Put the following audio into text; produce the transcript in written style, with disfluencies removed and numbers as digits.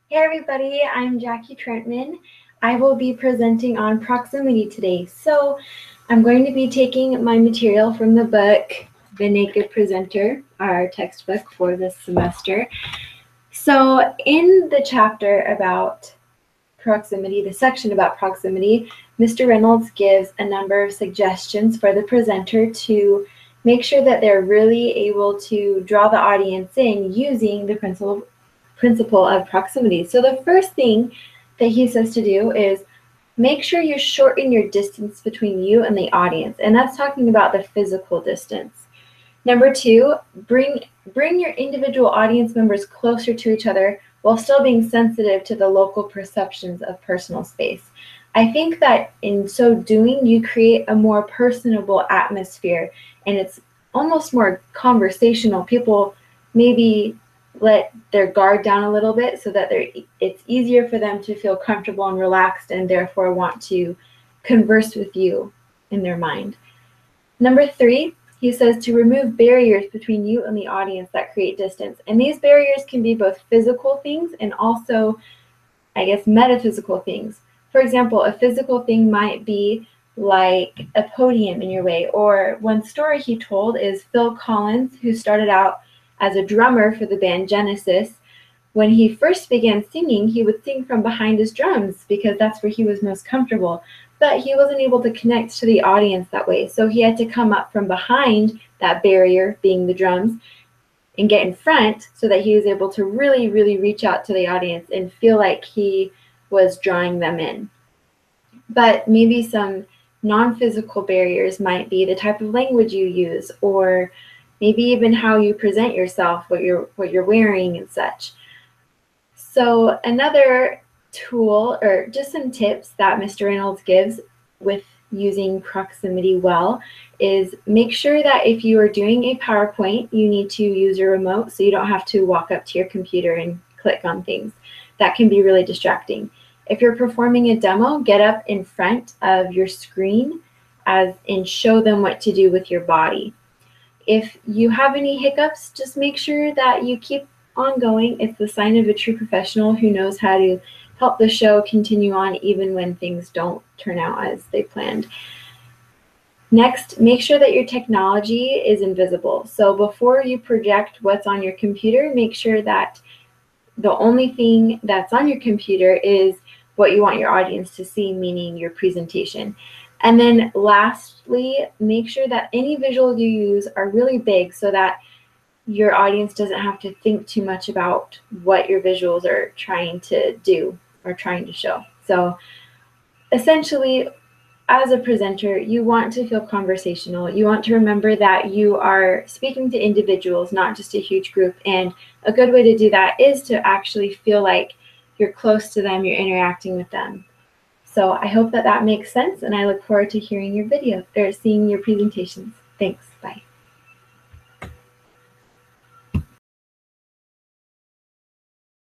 Hey everybody, I'm Jackie Trentman. I will be presenting on proximity today. So I'm going to be taking my material from the book, The Naked Presenter, our textbook for this semester. So in the chapter about proximity, the section about proximity, Mr. Reynolds gives a number of suggestions for the presenter to make sure that they're really able to draw the audience in using the principle of proximity. So the first thing that he says to do is make sure you shorten your distance between you and the audience. And that's talking about the physical distance. Number two, bring your individual audience members closer to each other while still being sensitive to the local perceptions of personal space. I think that in so doing, you create a more personable atmosphere, and it's almost more conversational. People maybe let their guard down a little bit so that it's easier for them to feel comfortable and relaxed and therefore want to converse with you in their mind. Number three, he says to remove barriers between you and the audience that create distance. And these barriers can be both physical things and also, I guess, metaphysical things. For example, a physical thing might be like a podium in your way. Or one story he told is Phil Collins, who started out as a drummer for the band Genesis. When he first began singing, he would sing from behind his drums because that's where he was most comfortable. But he wasn't able to connect to the audience that way. So he had to come up from behind that barrier, being the drums, and get in front so that he was able to really, really reach out to the audience and feel like he was drawing them in. But maybe some non-physical barriers might be the type of language you use, or maybe even how you present yourself, what you're wearing and such. So another tool, or just some tips that Mr. Reynolds gives with using proximity well, is make sure that if you are doing a PowerPoint, you need to use your remote so you don't have to walk up to your computer and click on things. That can be really distracting. If you're performing a demo, get up in front of your screen and show them what to do with your body. If you have any hiccups, just make sure that you keep on going. It's the sign of a true professional who knows how to help the show continue on even when things don't turn out as they planned. Next, make sure that your technology is invisible. So before you project what's on your computer, make sure that the only thing that's on your computer is what you want your audience to see, meaning your presentation. And then lastly, make sure that any visuals you use are really big so that your audience doesn't have to think too much about what your visuals are trying to do or trying to show. So essentially, as a presenter, you want to feel conversational. You want to remember that you are speaking to individuals, not just a huge group. And a good way to do that is to actually feel like you're close to them, you're interacting with them. So I hope that makes sense, and I look forward to hearing your video or seeing your presentations. Thanks. Bye.